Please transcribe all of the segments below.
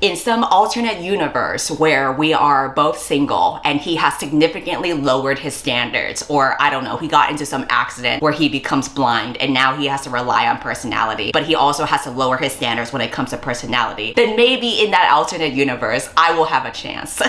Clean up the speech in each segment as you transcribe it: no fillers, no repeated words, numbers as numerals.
In some alternate universe where we are both single and he has significantly lowered his standards, or I don't know, he got into some accident where he becomes blind and now he has to rely on personality, but he also has to lower his standards when it comes to personality, then maybe in that alternate universe, I will have a chance.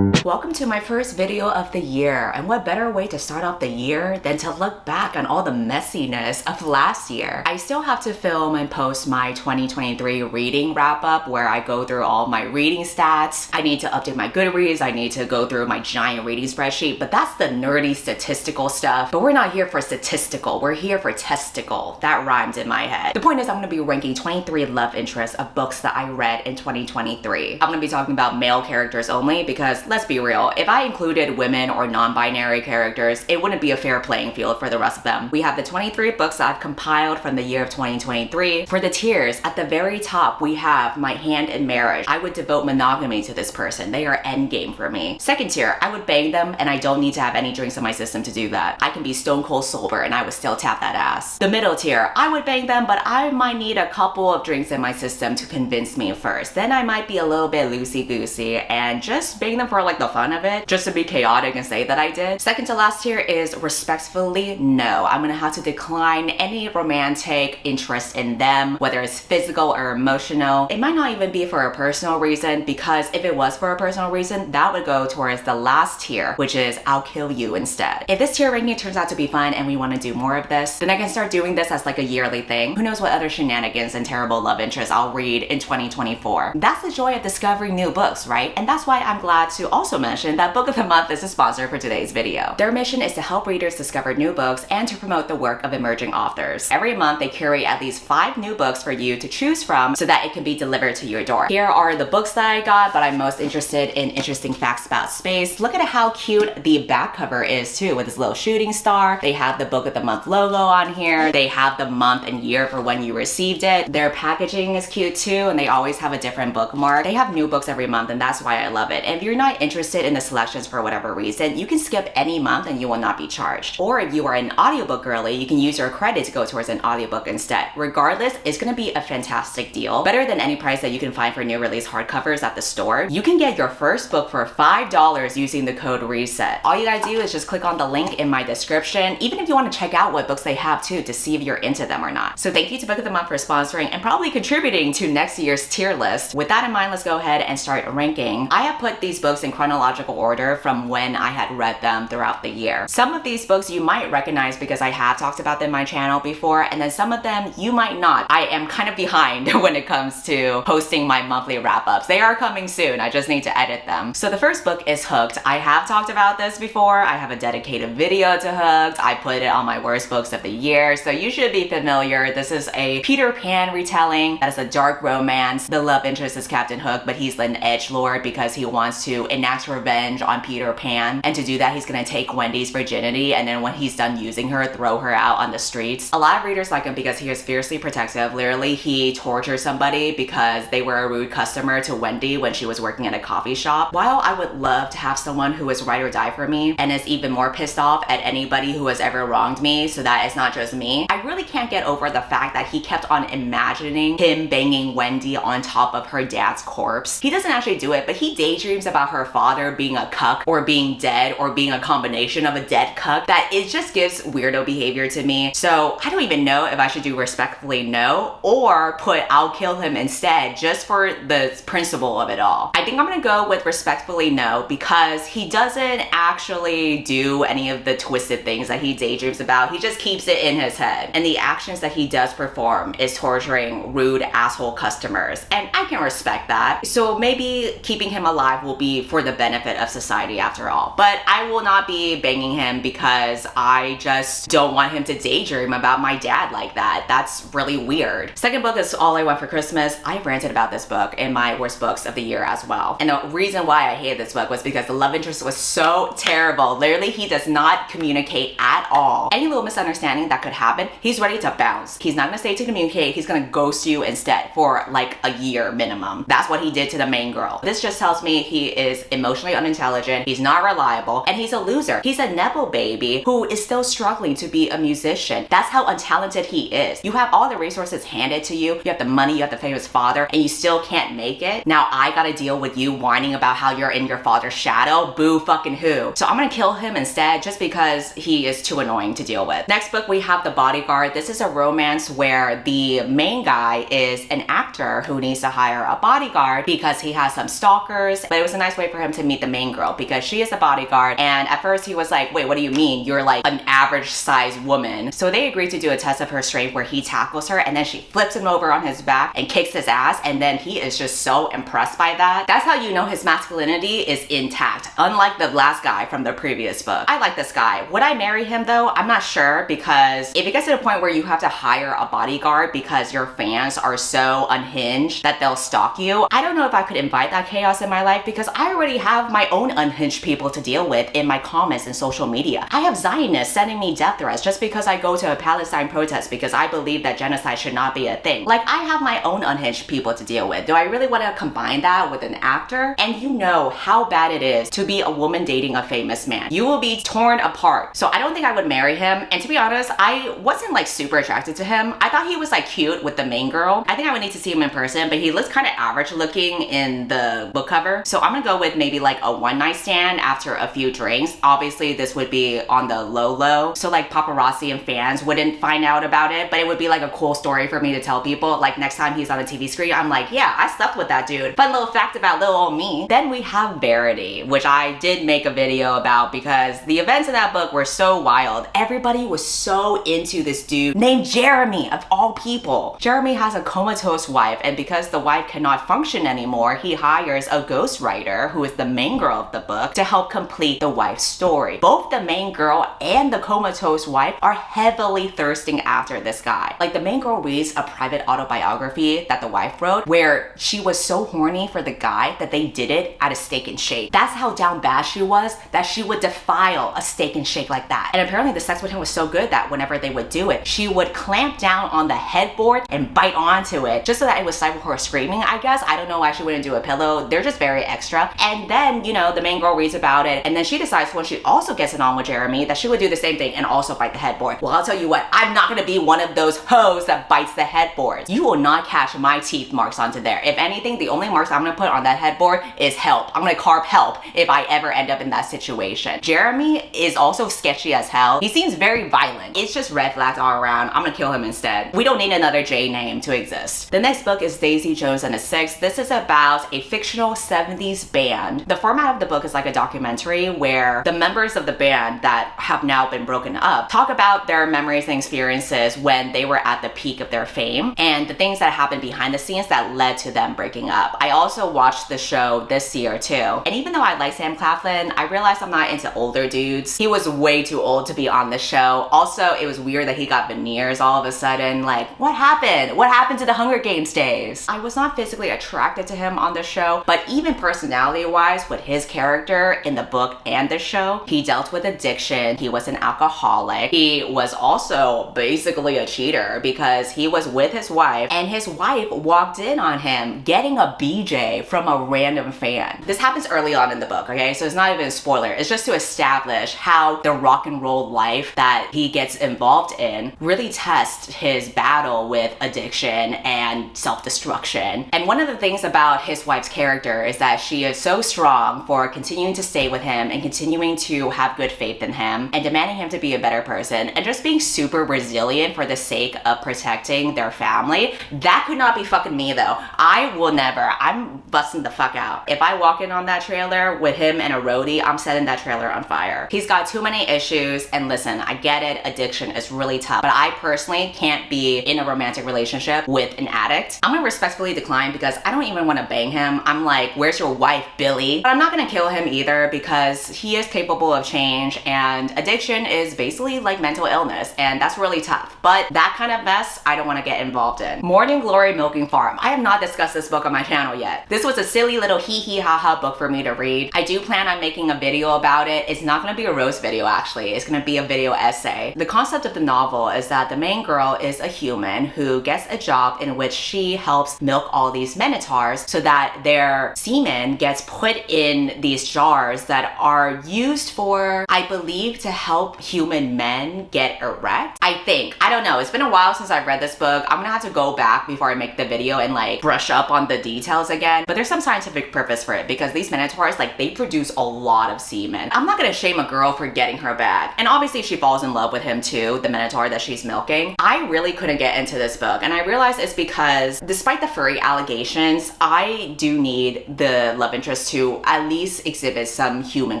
Welcome to my first video of the year, and what better way to start off the year than to look back on all the messiness of last year. I still have to film and post my 2023 reading wrap up where I go through all my reading stats. I need to update my Goodreads, I need to go through my giant reading spreadsheet, but that's the nerdy statistical stuff. But we're not here for statistical, we're here for testicle. That rhymed in my head. The point is I'm going to be ranking 23 love interests of books that I read in 2023. I'm going to be talking about male characters only because let's be real, if I included women or non-binary characters, it wouldn't be a fair playing field for the rest of them. We have the 23 books that I've compiled from the year of 2023. For the tiers, at the very top, we have my hand in marriage. I would devote monogamy to this person. They are endgame for me. Second tier, I would bang them and I don't need to have any drinks in my system to do that. I can be stone cold sober and I would still tap that ass. The middle tier, I would bang them, but I might need a couple of drinks in my system to convince me first. Then I might be a little bit loosey-goosey and just bang them for like the fun of it, just to be chaotic and say that I did. Second to last tier is respectfully no. I'm gonna have to decline any romantic interest in them, whether it's physical or emotional. It might not even be for a personal reason, because if it was for a personal reason, that would go towards the last tier, which is I'll kill you instead. If this tier ranking turns out to be fun and we want to do more of this, then I can start doing this as like a yearly thing. Who knows what other shenanigans and terrible love interests I'll read in 2024. That's the joy of discovering new books, right? And that's why I'm glad to also mention that Book of the Month is a sponsor for today's video. Their mission is to help readers discover new books and to promote the work of emerging authors. Every month, they curate at least 5 new books for you to choose from so that it can be delivered to your door. Here are the books that I got, but I'm most interested in interesting facts about space. Look at how cute the back cover is too, with this little shooting star. They have the Book of the Month logo on here. They have the month and year for when you received it. Their packaging is cute too, and they always have a different bookmark. They have new books every month, and that's why I love it. And if you're not interested in the selections for whatever reason, you can skip any month and you will not be charged. Or if you are an audiobook girly, you can use your credit to go towards an audiobook instead. Regardless, it's gonna be a fantastic deal. Better than any price that you can find for new release hardcovers at the store. You can get your first book for $5 using the code RESET. All you gotta do is just click on the link in my description, even if you wanna check out what books they have too to see if you're into them or not. So thank you to Book of the Month for sponsoring and probably contributing to next year's tier list. With that in mind, let's go ahead and start ranking. I have put these books in chronological order from when I had read them throughout the year. Some of these books you might recognize because I have talked about them in my channel before, and then some of them you might not. I am kind of behind when it comes to posting my monthly wrap-ups. They are coming soon, I just need to edit them. So the first book is Hooked. I have talked about this before. I have a dedicated video to Hooked. I put it on my worst books of the year, so you should be familiar. This is a Peter Pan retelling that is a dark romance. The love interest is Captain Hook, but he's an edgelord because he wants to enact revenge on Peter Pan, and to do that he's gonna take Wendy's virginity, and then when he's done using her, throw her out on the streets. A lot of readers like him because he is fiercely protective. Literally, he tortured somebody because they were a rude customer to Wendy when she was working at a coffee shop. While I would love to have someone who is ride or die for me and is even more pissed off at anybody who has ever wronged me so that it's not just me, I really can't get over the fact that he kept on imagining him banging Wendy on top of her dad's corpse. He doesn't actually do it, but he daydreams about her father being a cuck or being dead or being a combination of a dead cuck, that it just gives weirdo behavior to me. So I don't even know if I should do respectfully no or put I'll kill him instead, just for the principle of it all. I think I'm gonna go with respectfully no because he doesn't actually do any of the twisted things that he daydreams about. He just keeps it in his head, and the actions that he does perform is torturing rude asshole customers, and I can respect that. So maybe keeping him alive will be for the benefit of society after all, but I will not be banging him because I just don't want him to daydream about my dad like that. That's really weird. Second book is All I Want for Christmas. I ranted about this book in my worst books of the year as well, and the reason why I hated this book was because the love interest was so terrible. Literally, he does not communicate at all. Any little misunderstanding that could happen, he's ready to bounce. He's not gonna stay to communicate. He's gonna ghost you instead for like a year minimum. That's what he did to the main girl. This just tells me he is emotionally unintelligent, he's not reliable, and he's a loser. He's a nepo baby who is still struggling to be a musician. That's how untalented he is. You have all the resources handed to you, you have the money, you have the famous father, and you still can't make it. Now I gotta deal with you whining about how you're in your father's shadow. Boo fucking who. So I'm gonna kill him instead just because he is too annoying to deal with. Next book we have The Bodyguard. This is a romance where the main guy is an actor who needs to hire a bodyguard because he has some stalkers, but it was a nice way for him to meet the main girl because she is a bodyguard, and at first he was like, wait, what do you mean? You're like an average sized woman. So they agreed to do a test of her strength where he tackles her and then she flips him over on his back and kicks his ass, and then he is just so impressed by that. That's how you know his masculinity is intact, unlike the last guy from the previous book. I like this guy. Would I marry him though? I'm not sure, because if it gets to the point where you have to hire a bodyguard because your fans are so unhinged that they'll stalk you, I don't know if I could invite that chaos in my life because I already have my own unhinged people to deal with in my comments and social media. I have Zionists sending me death threats just because I go to a Palestine protest because I believe that genocide should not be a thing. Like, I have my own unhinged people to deal with. Do I really want to combine that with an actor? And you know how bad it is to be a woman dating a famous man. You will be torn apart. So I don't think I would marry him. And to be honest, I wasn't like super attracted to him. I thought he was like cute with the main girl. I think I would need to see him in person, but he looks kind of average looking in the book cover. So I'm gonna go with maybe like a one night stand after a few drinks. Obviously this would be on the low, so like paparazzi and fans wouldn't find out about it, but it would be like a cool story for me to tell people. Like next time he's on a TV screen, I'm like, yeah, I slept with that dude. Fun little fact about little old me. Then we have Verity, which I did make a video about because the events in that book were so wild. Everybody was so into this dude named Jeremy, of all people. Jeremy has a comatose wife, and because the wife cannot function anymore, he hires a ghostwriter, who is the main girl of the book, to help complete the wife's story. Both the main girl and the comatose wife are heavily thirsting after this guy. Like, the main girl reads a private autobiography that the wife wrote where she was so horny for the guy that they did it at a Steak and Shake. That's how down bad she was that she would defile a Steak and Shake like that. And apparently the sex with him was so good that whenever they would do it, she would clamp down on the headboard and bite onto it just so that it would stifle her screaming, I guess. I don't know why she wouldn't do a pillow. They're just very extra. And then, you know, the main girl reads about it, and then she decides when she also gets it on with Jeremy that she would do the same thing and also bite the headboard. Well, I'll tell you what, I'm not gonna be one of those hoes that bites the headboard. You will not catch my teeth marks onto there. If anything, the only marks I'm gonna put on that headboard is help. I'm gonna carve help if I ever end up in that situation. Jeremy is also sketchy as hell. He seems very violent. It's just red flags all around. I'm gonna kill him instead. We don't need another J name to exist. The next book is Daisy Jones and the Six. This is about a fictional 70s band. The format of the book is like a documentary where the members of the band that have now been broken up talk about their memories and experiences when they were at the peak of their fame and the things that happened behind the scenes that led to them breaking up. I also watched the show this year too. And even though I like Sam Claflin, I realized I'm not into older dudes. He was way too old to be on the show. Also, it was weird that he got veneers all of a sudden. Like, what happened? What happened to the Hunger Games days? I was not physically attracted to him on the show, but even personality-wise with his character in the book and the show, he dealt with addiction. He was an alcoholic. He was also basically a cheater because he was with his wife and his wife walked in on him getting a BJ from a random fan. This happens early on in the book, okay? So it's not even a spoiler. It's just to establish how the rock and roll life that he gets involved in really tests his battle with addiction and self-destruction. And one of the things about his wife's character is that she is so strong for continuing to stay with him and continuing to have good faith in him and demanding him to be a better person and just being super resilient for the sake of protecting their family. That could not be fucking me though. I will never. I'm busting the fuck out. If I walk in on that trailer with him and a roadie, I'm setting that trailer on fire. He's got too many issues, and listen, I get it, addiction is really tough, but I personally can't be in a romantic relationship with an addict. I'm gonna respectfully decline because I don't even want to bang him. I'm like, where's your wife, Billy? But I'm not gonna kill him either because he is capable of change, and addiction is basically like mental illness, and that's really tough. But that kind of mess, I don't want to get involved in. Morning Glory Milking Farm. I have not discussed this book on my channel yet. This was a silly little hee hee ha ha book for me to read. I do plan on making a video about it. It's not gonna be a roast video actually. It's gonna be a video essay. The concept of the novel is that the main girl is a human who gets a job in which she helps milk all these minotaurs so that their semen gets put in in these jars that are used for, I believe, to help human men get erect. I think. I don't know. It's been a while since I've read this book. I'm gonna have to go back before I make the video and like brush up on the details again. But there's some scientific purpose for it because these minotaurs, like, they produce a lot of semen. I'm not gonna shame a girl for getting her bag. And obviously she falls in love with him too, the minotaur that she's milking. I really couldn't get into this book, and I realized it's because despite the furry allegations, I do need the love interest to at least exhibit some human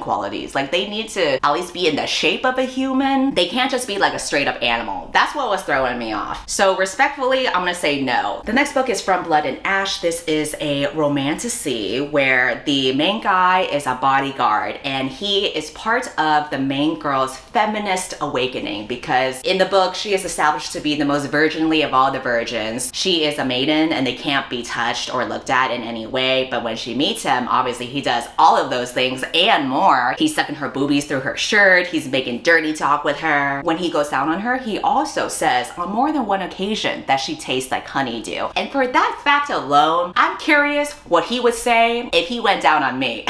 qualities. Like, they need to at least be in the shape of a human. They can't just be like a straight up animal. That's what was throwing me off. So respectfully, I'm gonna say no. The next book is From Blood and Ash. This is a romantasy where the main guy is a bodyguard and he is part of the main girl's feminist awakening, because in the book she is established to be the most virginly of all the virgins. She is a maiden and they can't be touched or looked at in any way, but when she meets him, obviously he does all of those things and more. He's sucking her boobies through her shirt, he's making dirty talk with her. When he goes down on her, he also says on more than one occasion that she tastes like honeydew. And for that fact alone, I'm curious what he would say if he went down on me.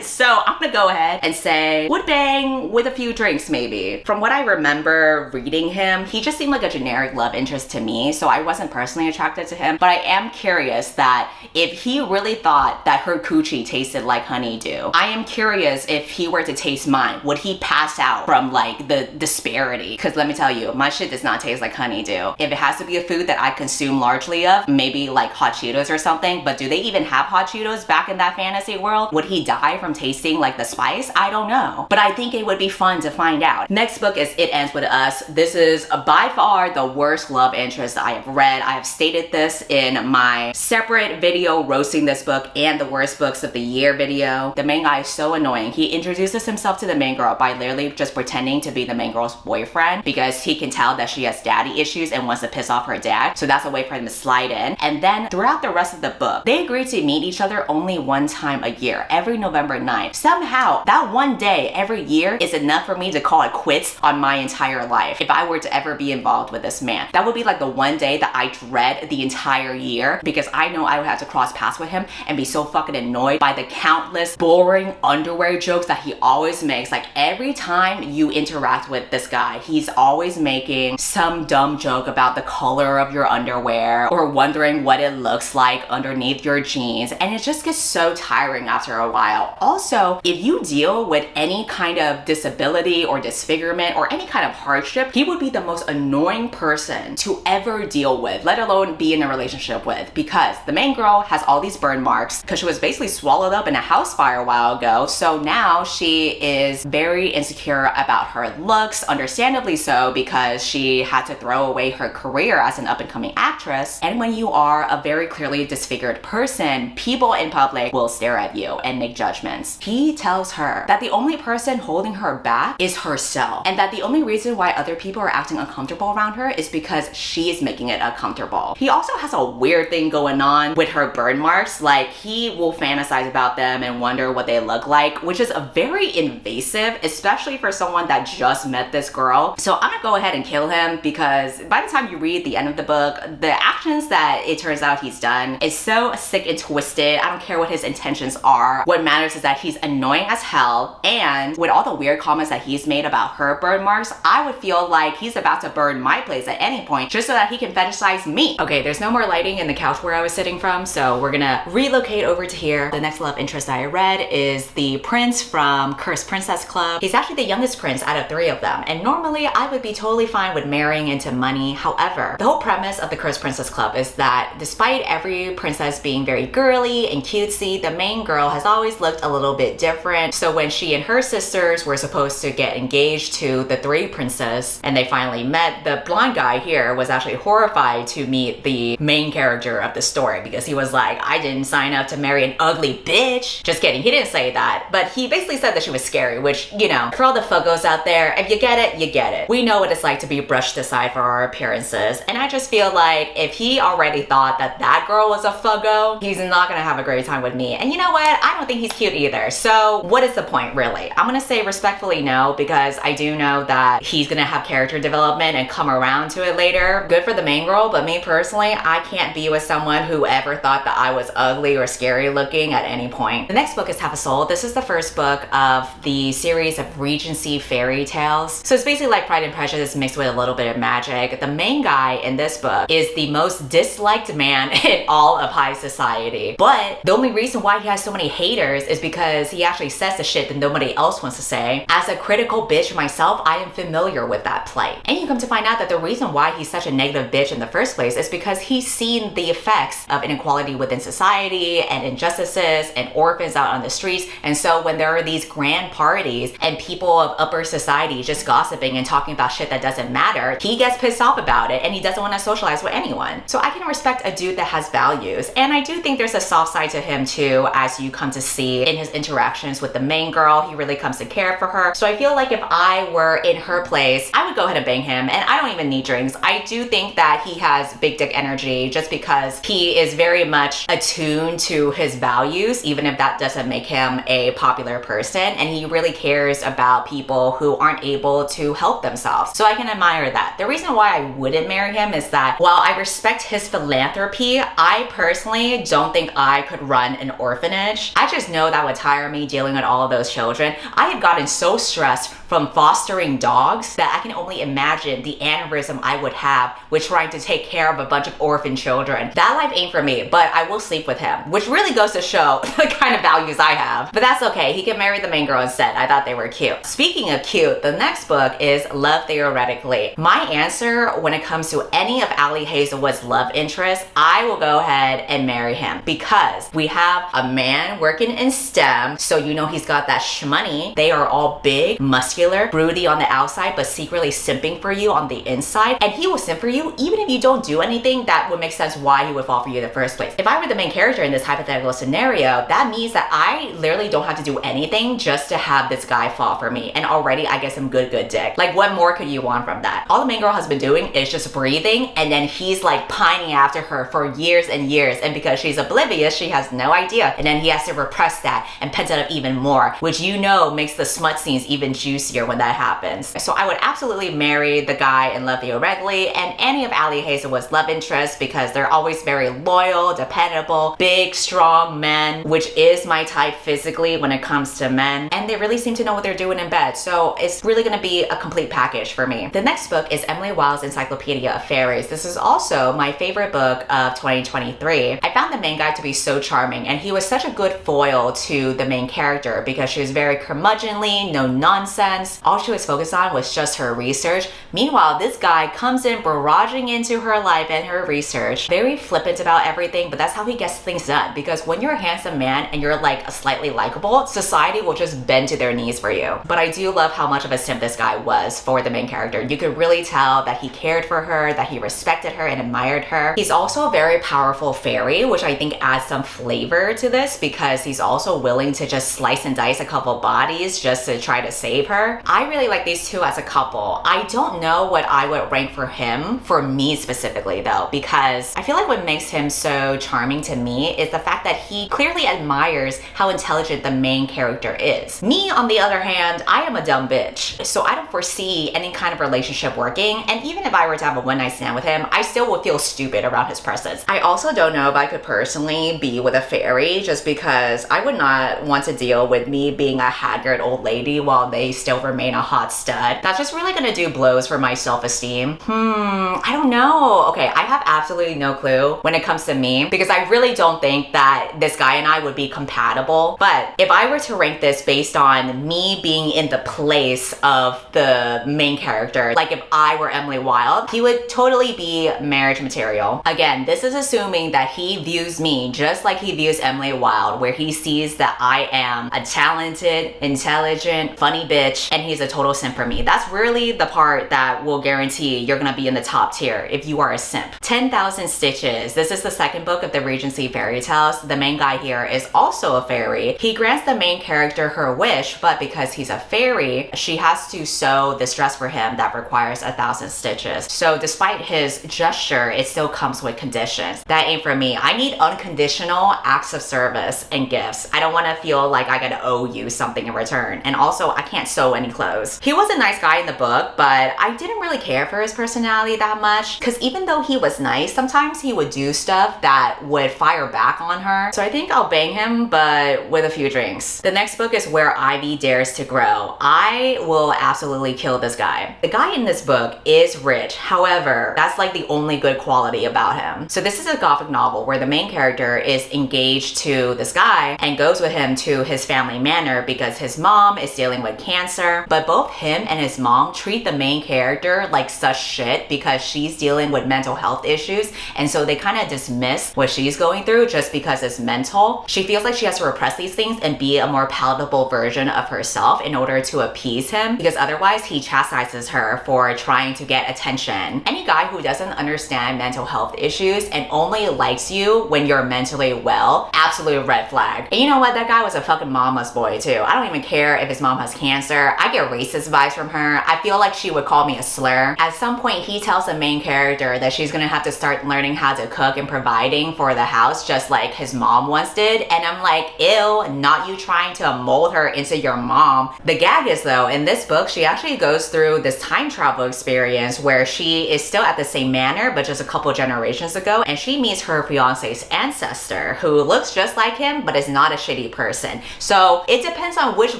So I'm gonna go ahead and say would bang with a few drinks maybe. From what I remember reading him, he just seemed like a generic love interest to me, so I wasn't personally attracted to him. But I am curious that if he really thought that her coochie tasted like honeydew, I am curious if he were to taste mine, would he pass out from like the disparity? Because let me tell you, my shit does not taste like honeydew. If it has to be a food that I consume largely of, maybe like hot Cheetos or something, but do they even have hot Cheetos back in that fantasy world? Would he die from tasting like the spice? I don't know, but I think it would be fun to find out. Next book is It Ends With Us. This is by far the worst love interest I have read. I have stated this in my separate video roasting this book and the worst books of the year video. The main guy is so annoying. He introduces himself to the main girl by literally just pretending to be the main girl's boyfriend because he can tell that she has daddy issues and wants to piss off her dad, so that's a way for him to slide in. And then throughout the rest of the book, they agree to meet each other only one time a year, every November 9th. Somehow that one day every year is enough for me to call it quits on my entire life if I were to ever be involved with this man. That would be like the one day that I dread the entire year, because I know I would have to cross paths with him and be so fucking annoyed by the countless boring underwear jokes that he always makes. Like, every time you interact with this guy, he's always making some dumb joke about the color of your underwear or wondering what it looks like underneath your jeans, and it just gets so tiring after a while. Also, if you deal with any kind of disability or disfigurement or any kind of hardship, he would be the most annoying person to ever deal with, let alone be in a relationship with, because the main girl has all these burn marks because she was basically swallowed up in a house fire a while ago. So now she is very insecure about her looks, understandably so, because she had to throw away her career as an up-and-coming actress. And when you are a very clearly disfigured person, people in public will stare at you and make judgments. He tells her that the only person holding her back is herself, and that the only reason why other people are acting uncomfortable around her is because she is making it uncomfortable. He also has a weird thing going on with her burn marks. Like, he will fantasize about them and wonder what they look like, which is a very invasive, especially for someone that just met this girl. So I'm gonna go ahead and kill him, because by the time you read the end of the book, the actions that it turns out he's done is so sick and twisted. I don't care what his intentions are. What matters is that he's annoying as hell, and with all the weird comments that he's made about her burn marks, I would feel like he's about to burn my place at any point just so that he can fetishize me. Okay, there's no more lighting in the couch where I was sitting from, so we're gonna relocate over to here. The next love interest I read is the prince from Cursed Princess Club. He's actually the youngest prince out of 3 of them, and normally I would be totally fine with marrying into money. However, the whole premise of the Cursed Princess Club is that despite every princess being very girly and cutesy, the main girl has always looked a little bit different. So when she and her sisters were supposed to get engaged to the 3 princes and they finally met, the blonde guy here was actually horrified to meet the main character of the story, because he was like, I didn't sign up to marry an ugly bitch. Just kidding, he didn't say that, but he basically said that she was scary, which, you know, for all the fuggos out there, if you get it, you get it. We know what it's like to be brushed aside for our appearances, and I just feel like if he already thought that that girl was a fuggo, he's not gonna have a great time with me. And you know what? I don't think he's cute either. So what is the point, really? I'm gonna say respectfully no, because I do know that he's gonna have character development and come around to it later. Good for the main girl, but me personally, I can't be with someone who ever thought that I was ugly or scary looking at any point. point. The next book is Have a Soul. This is the first book of the series of Regency fairy tales. So it's basically like Pride and Prejudice mixed with a little bit of magic. The main guy in this book is the most disliked man in all of high society. But the only reason why he has so many haters is because he actually says the shit that nobody else wants to say. As a critical bitch myself, I am familiar with that plight. And you come to find out that the reason why he's such a negative bitch in the first place is because he's seen the effects of inequality within society and injustices and orphans out on the streets. And so when there are these grand parties and people of upper society just gossiping and talking about shit that doesn't matter, he gets pissed off about it and he doesn't want to socialize with anyone. So I can respect a dude that has values. And I do think there's a soft side to him too, as you come to see in his interactions with the main girl. He really comes to care for her. So I feel like if I were in her place, I would go ahead and bang him. And I don't even need drinks. I do think that he has big dick energy just because he is very much attuned to his values, even if that doesn't make him a popular person. And he really cares about people who aren't able to help themselves. So I can admire that. The reason why I wouldn't marry him is that while I respect his philanthropy, I personally don't think I could run an orphanage. I just know that would tire me dealing with all of those children. I had gotten so stressed from fostering dogs that I can only imagine the aneurysm I would have with trying to take care of a bunch of orphan children. That life ain't for me, but I will sleep with him, which really goes to show the kind of values I have. But that's okay, he can marry the main girl instead. I thought they were cute. Speaking of cute, the next book is Love Theoretically. My answer when it comes to any of Ali Hazelwood's love interests, I will go ahead and marry him because we have a man working in STEM, so you know he's got that shmoney. They are all big, muscular, broody on the outside, but secretly simping for you on the inside. And he will simp for you even if you don't do anything that would make sense why he would fall for you in the first place. If I were the main character in this hypothetical scenario, that means that I literally don't have to do anything just to have this guy fall for me. And already I get some good dick. Like what more could you want from that? All the main girl has been doing is just breathing, and then he's like pining after her for years and years. And because she's oblivious, she has no idea. And then he has to repress that and pent it up even more, which you know makes the smut scenes even juicier when that happens. So I would absolutely marry the guy in Love Theoretically and any of Ali Hazelwood's love interests because they're always very loyal, dependable, big, strong men, which is my type physically when it comes to men. And they really seem to know what they're doing in bed. So it's really gonna be a complete package for me. The next book is Emily Wilde's Encyclopedia of Fairies. This is also my favorite book of 2023. I found the main guy to be so charming, and he was such a good foil to the main character because she was very curmudgeonly, no nonsense. All she was focused on was just her research. Meanwhile, this guy comes in barraging into her life and her research, very flippant about everything, but that's how he gets things done. Because when you're a handsome man and you're like slightly likable, society will just bend to their knees for you. But I do love how much of a simp this guy was for the main character. You could really tell that he cared for her, that he respected her and admired her. He's also a very powerful fairy, which I think adds some flavor to this because he's also willing to just slice and dice a couple bodies just to try to save her. I really like these two as a couple. I don't know what I would rank for him, for me specifically though, because I feel like what makes him so charming to me is the fact that he clearly admires how intelligent the main character is. Me, on the other hand, I am a dumb bitch, so I don't foresee any kind of relationship working, and even if I were to have a one-night stand with him, I still would feel stupid around his presence. I also don't know if I could personally be with a fairy just because I would not want to deal with me being a haggard old lady while they still remain a hot stud. That's just really gonna do blows for my self-esteem. I don't know. Okay, I have absolutely no clue when it comes to me because I really don't think that this guy and I would be compatible. But if I were to rank this based on me being in the place of the main character, like if I were Emily Wilde, he would totally be marriage material. Again, this is assuming that he views me just like he views Emily Wilde, where he sees that I am a talented, intelligent, funny bitch, and he's a total simp for me. That's really the part that will guarantee you're gonna be in the top tier if you are a simp. 10,000 Stitches. This is the second book of the Regency fairy tales. The main guy here is also a fairy. He grants the main character her wish, but because he's a fairy, she has to sew this dress for him that requires 1,000 stitches. So despite his gesture, it still comes with conditions. That ain't for me. I need unconditional acts of service and gifts. I don't want to feel like I gotta owe you something in return. And also, I can't sew sew any clothes. He was a nice guy in the book, but I didn't really care for his personality that much, because even though he was nice, sometimes he would do stuff that would fire back on her. So I think I'll bang him, but with a few drinks. The next book is Where Ivy Dares to Grow. I will absolutely kill this guy. The guy in this book is rich. However, that's like the only good quality about him. So this is a gothic novel where the main character is engaged to this guy and goes with him to his family manor because his mom is dealing with cancer. But both him and his mom treat the main character like such shit because she's dealing with mental health issues, and so they kind of dismiss what she's going through just because it's mental. She feels like she has to repress these things and be a more palatable version of herself in order to appease him, because otherwise he chastises her for trying to get attention. Any guy who doesn't understand mental health issues and only likes you when you're mentally well, absolute red flag. And you know what? That guy was a fucking mama's boy too. I don't even care if his mom has cancer. I get racist vibes from her. I feel like she would call me a slur. At some point, he tells the main character that she's gonna have to start learning how to cook and providing for the house just like his mom once did. And I'm like, ew, not you trying to mold her into your mom. The gag is though, in this book, she actually goes through this time travel experience where she is still at the same manor, but just a couple generations ago. And she meets her fiance's ancestor who looks just like him, but is not a shitty person. So it depends on which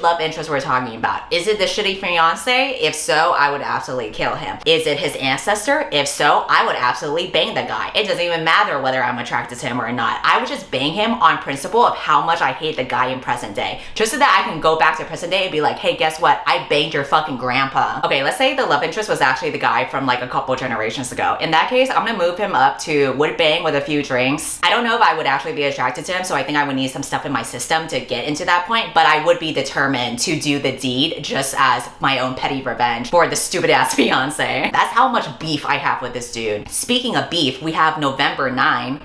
love interest we're talking about. Is it the shitty fiance? If so, I would absolutely kill him. Is it his ancestor? If so, I would absolutely bang the guy. It doesn't even matter whether I'm attracted to him or not. I would just bang him on principle of how much I hate the guy in present day. Just so that I can go back to present day and be like, hey, guess what? I banged your fucking grandpa. Okay, let's say the love interest was actually the guy from like a couple generations ago. In that case, I'm gonna move him up to would bang with a few drinks. I don't know if I would actually be attracted to him, so I think I would need some stuff in my system to get into that point, but I would be determined to do the deed just as my own petty revenge for the stupid ass fiance. That's how much beef I have with this dude. Speaking of beef, we have November 9.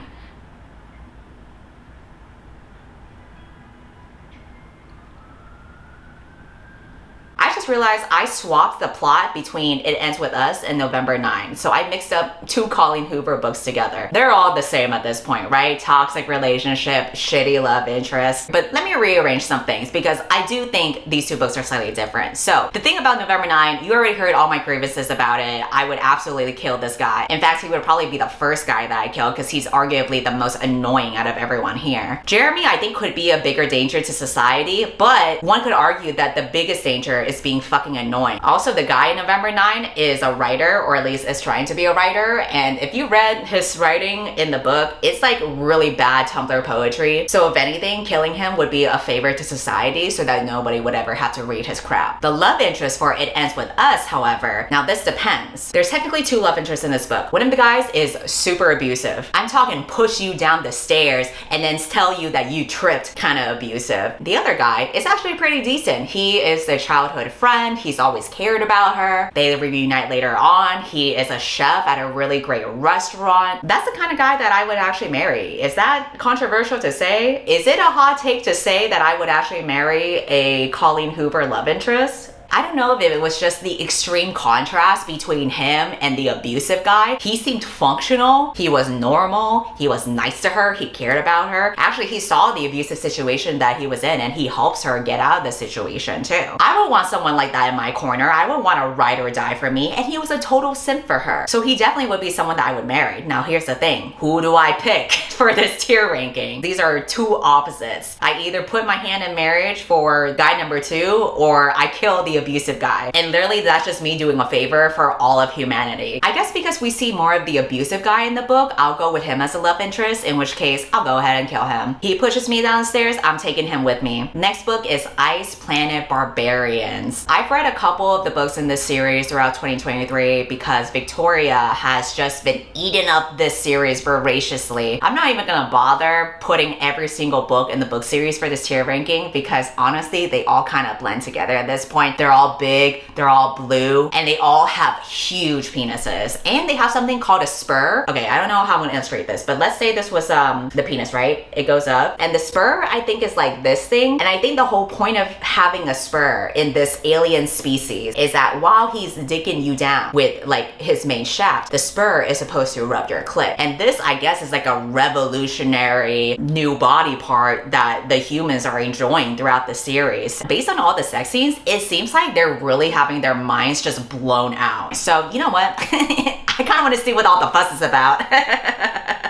I just realized I swapped the plot between It Ends With Us and November 9. So I mixed up two Colleen Hoover books together. They're all the same at this point, right? Toxic relationship, shitty love interest. But let me rearrange some things because I do think these two books are slightly different. So the thing about November 9, you already heard all my grievances about it. I would absolutely kill this guy. In fact, he would probably be the first guy that I kill because he's arguably the most annoying out of everyone here. Jeremy, I think, could be a bigger danger to society, but one could argue that the biggest danger is being fucking annoying. Also, the guy in November 9 is a writer, or at least is trying to be a writer, and if you read his writing in the book, it's like really bad Tumblr poetry. So if anything, killing him would be a favor to society so that nobody would ever have to read his crap. The love interest for It Ends With Us, however, now this depends. There's technically two love interests in this book. One of the guys is super abusive. I'm talking push you down the stairs and then tell you that you tripped kind of abusive. The other guy is actually pretty decent. He is the childhood friend. He's always cared about her. They reunite later on. He is a chef at a really great restaurant. That's the kind of guy that I would actually marry. Is that controversial to say? Is it a hot take to say that I would actually marry a Colleen Hoover love interest? I don't know if it was just the extreme contrast between him and the abusive guy. He seemed functional, he was normal, he was nice to her, he cared about her. Actually, he saw the abusive situation that he was in and he helps her get out of the situation too. I would want someone like that in my corner. I would want to ride or die for me, and he was a total simp for her. So he definitely would be someone that I would marry. Now here's the thing, who do I pick for this tier ranking? These are two opposites. I either put my hand in marriage for guy number 2 or I kill the abusive guy. And literally that's just me doing a favor for all of humanity. I guess because we see more of the abusive guy in the book, I'll go with him as a love interest, in which case I'll go ahead and kill him. He pushes me downstairs, I'm taking him with me. Next book is Ice Planet Barbarians. I've read a couple of the books in this series throughout 2023 because Victoria has just been eating up this series voraciously. I'm not even gonna bother putting every single book in the book series for this tier ranking because honestly they all kind of blend together at this point. They're all big, they're all blue, and they all have huge penises. And they have something called a spur. Okay, I don't know how I'm gonna illustrate this, but let's say this was the penis, right? It goes up, and the spur I think is like this thing. And I think the whole point of having a spur in this alien species is that while he's dicking you down with like his main shaft, the spur is supposed to rub your clit. And this, I guess, is like a revolutionary new body part that the humans are enjoying throughout the series. Based on all the sex scenes, it seems like they're really having their minds just blown out. So you know what? I kind of want to see what all the fuss is about.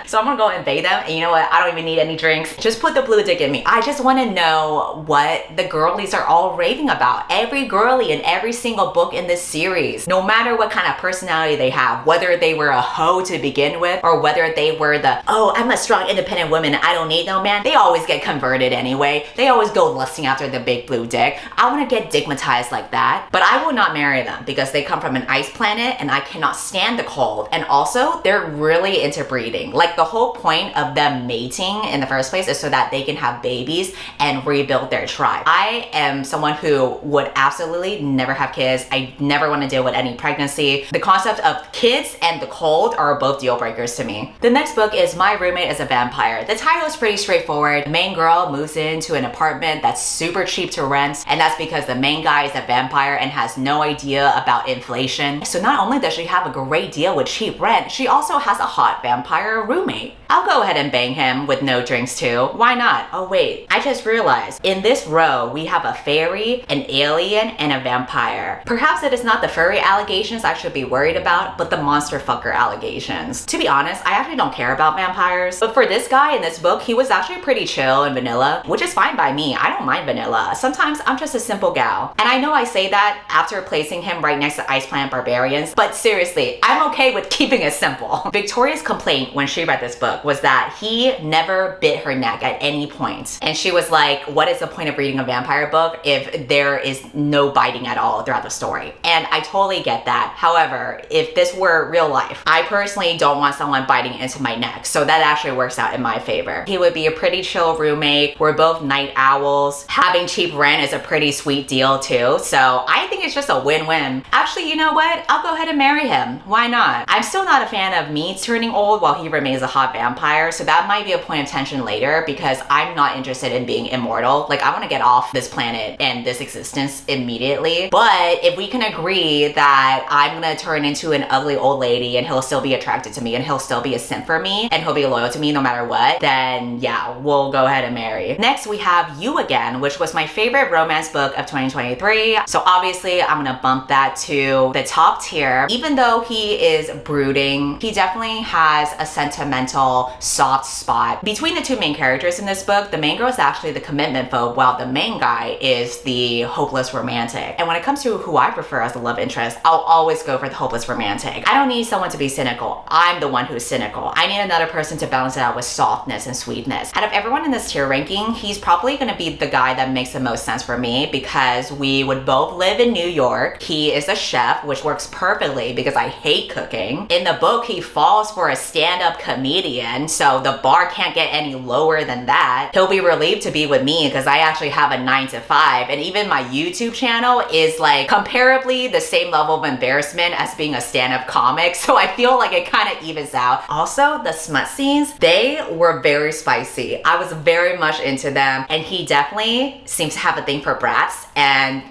So I'm gonna go invade them, and you know what? I don't even need any drinks. Just put the blue dick in me. I just want to know what the girlies are all raving about. Every girly in every single book in this series, no matter what kind of personality they have, whether they were a hoe to begin with, or whether they were the, oh, I'm a strong independent woman, I don't need no man, they always get converted anyway. They always go lusting after the big blue dick. I want to get digmatized like that, but I will not marry them because they come from an ice planet and I cannot stand the cold. And also, they're really into breeding. Like, the whole point of them mating in the first place is so that they can have babies and rebuild their tribe. I am someone who would absolutely never have kids. I never want to deal with any pregnancy. The concept of kids and the cold are both deal breakers to me. The next book is My Roommate is a Vampire. The title is pretty straightforward. The main girl moves into an apartment that's super cheap to rent, and that's because the main guy is a vampire and has no idea about inflation. So not only does she have a great deal with cheap rent, she also has a hot vampire roommate. I'll go ahead and bang him with no drinks too. Why not? Oh wait, I just realized in this row we have a fairy, an alien, and a vampire. Perhaps it is not the furry allegations I should be worried about, but the monster fucker allegations. To be honest, I actually don't care about vampires, but for this guy in this book, he was actually pretty chill and vanilla, which is fine by me. I don't mind vanilla. Sometimes I'm just a simple gal. And I know I say that after placing him right next to Ice Planet Barbarians, but seriously, I'm okay with keeping it simple. Victoria's complaint when she read this book was that he never bit her neck at any point. And she was like, what is the point of reading a vampire book if there is no biting at all throughout the story? And I totally get that. However, if this were real life, I personally don't want someone biting into my neck. So that actually works out in my favor. He would be a pretty chill roommate. We're both night owls. Having cheap rent is a pretty sweet deal too. So I think it's just a win-win. Actually, you know what? I'll go ahead and marry him. Why not? I'm still not a fan of me turning old while he remains a hot vampire, so that might be a point of tension later because I'm not interested in being immortal. Like, I want to get off this planet and this existence immediately. But if we can agree that I'm gonna turn into an ugly old lady and he'll still be attracted to me and he'll still be a simp for me and he'll be loyal to me no matter what, then yeah, we'll go ahead and marry. Next, we have You Again, which was my favorite romance book of 2023. So obviously, I'm gonna bump that to the top tier. Even though he is brooding, he definitely has a sentimental soft spot. Between the two main characters in this book, the main girl is actually the commitment phobe while the main guy is the hopeless romantic. And when it comes to who I prefer as the love interest, I'll always go for the hopeless romantic. I don't need someone to be cynical. I'm the one who's cynical. I need another person to balance it out with softness and sweetness. Out of everyone in this tier ranking, he's probably gonna be the guy that makes the most sense for me because we would both live in New York. He is a chef, which works perfectly because I hate cooking. In the book, he falls for a stand-up comedian, so the bar can't get any lower than that. He'll be relieved to be with me because I actually have a 9 to 5, and even my YouTube channel is like comparably the same level of embarrassment as being a stand-up comic, so I feel like it kind of evens out. Also, the smut scenes, they were very spicy. I was very much into them, and he definitely seems to have a thing for brats, and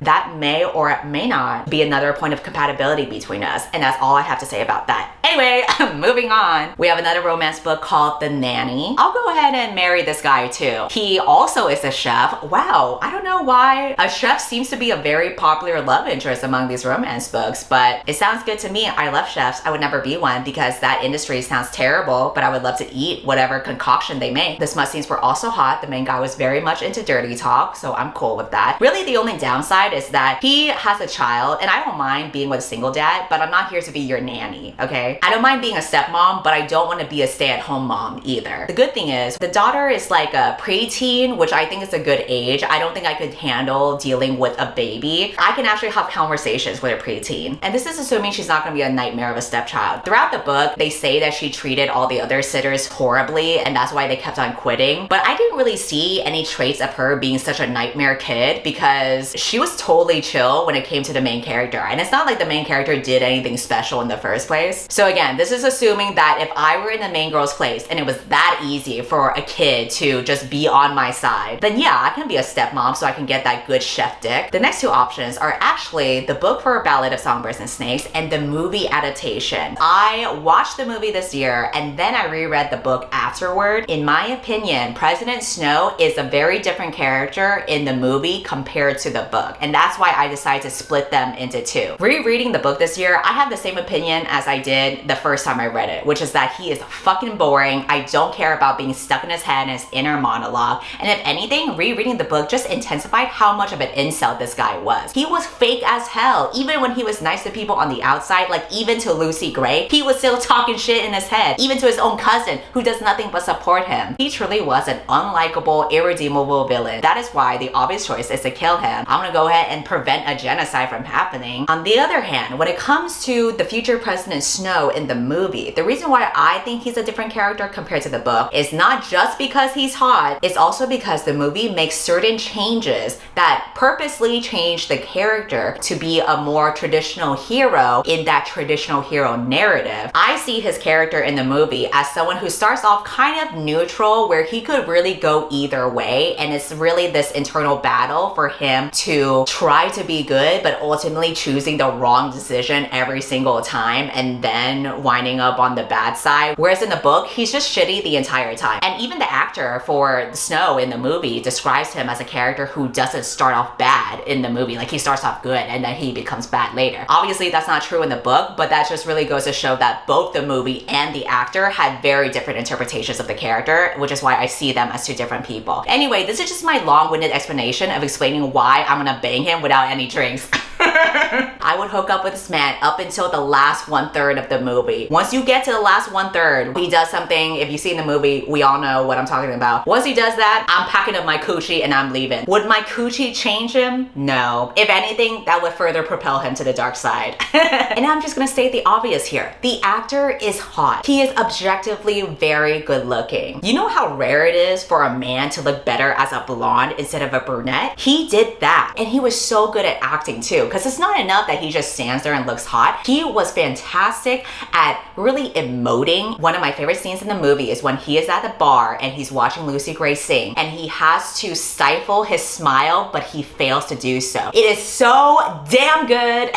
that may or may not be another point of compatibility between us. And that's all I have to say about that. Anyway, moving on. We have another romance book called The Nanny. I'll go ahead and marry this guy too. He also is a chef. Wow, I don't know why a chef seems to be a very popular love interest among these romance books, but it sounds good to me. I love chefs. I would never be one because that industry sounds terrible, but I would love to eat whatever concoction they make. The smut scenes were also hot. The main guy was very much into dirty talk, so I'm cool with that. Really, the only downside is that he has a child, and I don't mind being with a single dad, but I'm not here to be your nanny, okay? I don't mind being a stepmom, but I don't want to be a stay-at-home mom either. The good thing is, the daughter is like a preteen, which I think is a good age. I don't think I could handle dealing with a baby. I can actually have conversations with a preteen. And this is assuming she's not going to be a nightmare of a stepchild. Throughout the book, they say that she treated all the other sitters horribly, and that's why they kept on quitting. But I didn't really see any traits of her being such a nightmare kid because she was totally chill when it came to the main character. And it's not like the main character did anything special in the first place. So again, this is assuming that if I were in the main girl's place and it was that easy for a kid to just be on my side, then yeah, I can be a stepmom so I can get that good chef dick. The next two options are actually the book for Ballad of Songbirds and Snakes and the movie adaptation. I watched the movie this year and then I reread the book afterward. In my opinion, President Snow is a very different character in the movie compared to the book. And and that's why I decided to split them into two. Rereading the book this year, I have the same opinion as I did the first time I read it, which is that he is fucking boring. I don't care about being stuck in his head and his inner monologue, and if anything, rereading the book just intensified how much of an incel this guy was. He was fake as hell. Even when he was nice to people on the outside, like even to Lucy Gray, he was still talking shit in his head, even to his own cousin who does nothing but support him. He truly was an unlikable, irredeemable villain. That is why the obvious choice is to kill him. I'm gonna go ahead and prevent a genocide from happening. On the other hand, when it comes to the future President Snow in the movie, the reason why I think he's a different character compared to the book is not just because he's hot, it's also because the movie makes certain changes that purposely change the character to be a more traditional hero in that traditional hero narrative. I see his character in the movie as someone who starts off kind of neutral, where he could really go either way, and it's really this internal battle for him to try to be good but ultimately choosing the wrong decision every single time and then winding up on the bad side. Whereas in the book, he's just shitty the entire time. And even the actor for Snow in the movie describes him as a character who doesn't start off bad in the movie. Like, he starts off good and then he becomes bad later. Obviously that's not true in the book, but that just really goes to show that both the movie and the actor had very different interpretations of the character, which is why I see them as two different people. Anyway, this is just my long-winded explanation of explaining why I'm gonna bang him without any drinks. I would hook up with this man up until the last 1/3 of the movie. Once you get to the last 1/3, he does something. If you've seen the movie, we all know what I'm talking about. Once he does that, I'm packing up my coochie and I'm leaving. Would my coochie change him? No. If anything, that would further propel him to the dark side. And I'm just gonna state the obvious here. The actor is hot. He is objectively very good looking. You know how rare it is for a man to look better as a blonde instead of a brunette? He did that, and he was so good at acting too, because it's not enough that he just stands there and looks hot. He was fantastic at really emoting. One of my favorite scenes in the movie is when he is at the bar and he's watching Lucy Gray sing, and he has to stifle his smile, but he fails to do so. It is so damn good.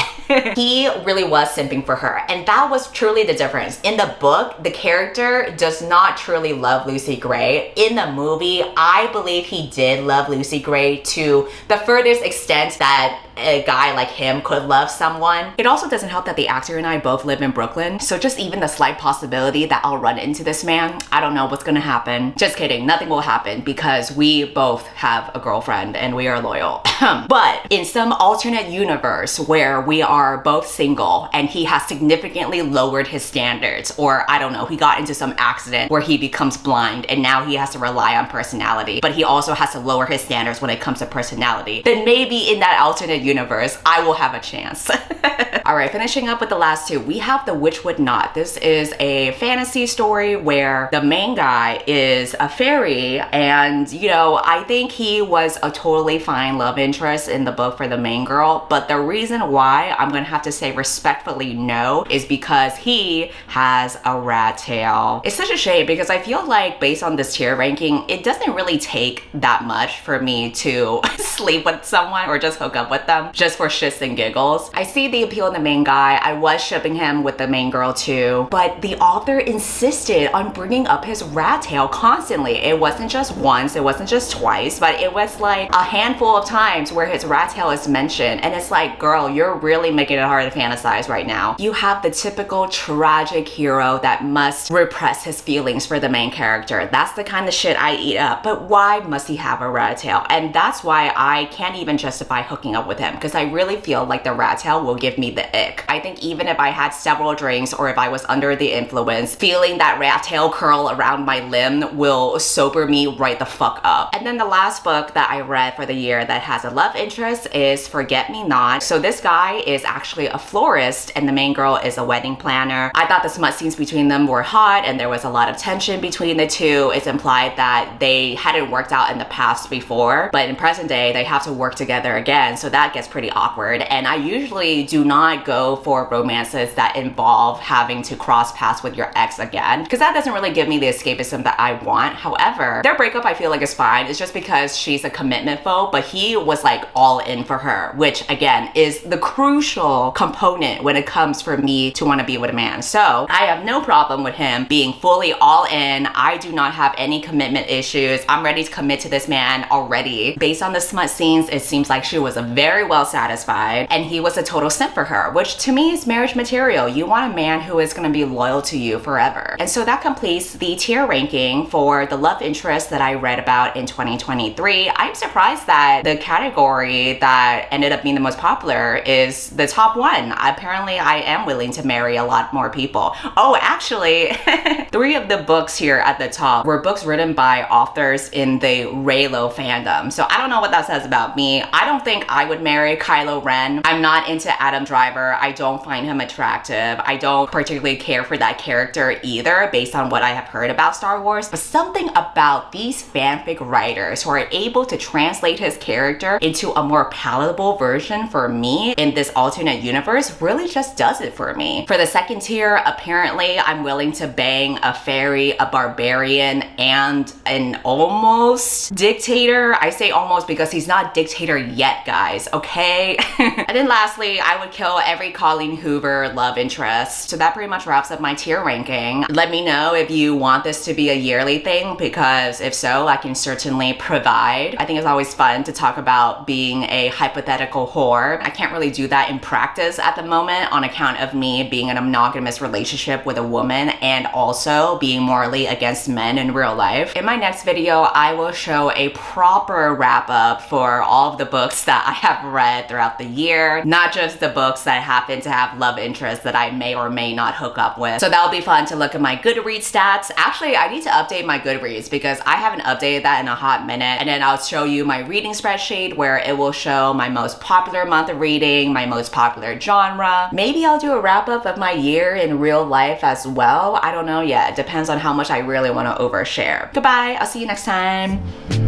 He really was simping for her, and that was truly the difference. In the book, the character does not truly love Lucy Gray. In the movie, I believe he did love Lucy Gray to the furthest extent that a guy like him could love someone. It also doesn't help that the actor and I both live in Brooklyn, so just even the slight possibility that I'll run into this man, I don't know what's gonna happen. Just kidding, nothing will happen because we both have a girlfriend and we are loyal. But in some alternate universe where we are both single and he has significantly lowered his standards, or I don't know, he got into some accident where he becomes blind and now he has to rely on personality, but he also has to lower his standards when it comes to personality, then maybe in that alternate universe, I will have a chance. All right, finishing up with the last two, we have The Witch Would Not. This is a fantasy story where the main guy is a fairy, and you know, I think he was a totally fine love interest in the book for the main girl, but the reason why I'm gonna have to say respectfully no is because he has a rat tail. It's such a shame because I feel like based on this tier ranking, it doesn't really take that much for me to sleep with someone or just hook up with them just for shits and giggles. I see the appeal in the main guy. I was shipping him with the main girl too, but the author insisted on bringing up his rat tail constantly. It wasn't just once, it wasn't just twice, but it was like a handful of times where his rat tail is mentioned, and it's like, girl, you're really making it hard to fantasize right now. You have the typical tragic hero that must repress his feelings for the main character. That's the kind of shit I eat up, but why must he have a rat tail? And that's why I can't even justify hooking up with him, because I really feel like the rat tail will give me the ick. I think even if I had several drinks or if I was under the influence, feeling that rat tail curl around my limb will sober me right the fuck up. And then the last book that I read for the year that has a love interest is Forget Me Not. So this guy is actually a florist and the main girl is a wedding planner. I thought the smut scenes between them were hot and there was a lot of tension between the two. It's implied that they hadn't worked out in the past before, but in present day they have to work together again, so that gets pretty awkward. And I usually do not go for romances that involve having to cross paths with your ex again, because that doesn't really give me the escapism that I want. However, their breakup I feel like is fine. It's just because she's a commitment phobe, but he was like all in for her, which again is the crucial component when it comes for me to want to be with a man. So I have no problem with him being fully all in. I do not have any commitment issues. I'm ready to commit to this man already. Based on the smut scenes, it seems like she was a very well satisfied, and he was a total simp for her, which to me is marriage material. You want a man who is going to be loyal to you forever. And so that completes the tier ranking for the love interest that I read about in 2023. I'm surprised that the category that ended up being the most popular is the top one. Apparently, I am willing to marry a lot more people. Oh, actually, 3 of the books here at the top were books written by authors in the Reylo fandom. So I don't know what that says about me. I don't think I would marry Kylo Ren. I'm not into Adam Driver. I don't find him attractive. I don't particularly care for that character either, based on what I have heard about Star Wars. But something about these fanfic writers who are able to translate his character into a more palatable version for me in this alternate universe really just does it for me. For the second tier, apparently I'm willing to bang a fairy, a barbarian, and an almost dictator. I say almost because he's not dictator yet, guys, okay? And then lastly, I would kill every Colleen Hoover love interest. So that pretty much wraps up my tier ranking. Let me know if you want this to be a yearly thing, because if so, I can certainly provide. I think it's always fun to talk about being a hypothetical whore. I can't really do that in practice at the moment on account of me being in a monogamous relationship with a woman and also being morally against men in real life. In my next video, I will show a proper wrap up for all of the books that I have read throughout the year, not just the books that happen to have love interests that I may or may not hook up with. So that'll be fun to look at my Goodreads stats. Actually, I need to update my Goodreads because I haven't updated that in a hot minute. And then I'll show you my reading spreadsheet where it will show my most popular month of reading, my most popular genre. Maybe I'll do a wrap up of my year in real life as well. I don't know yet. It depends on how much I really want to overshare. Goodbye. I'll see you next time.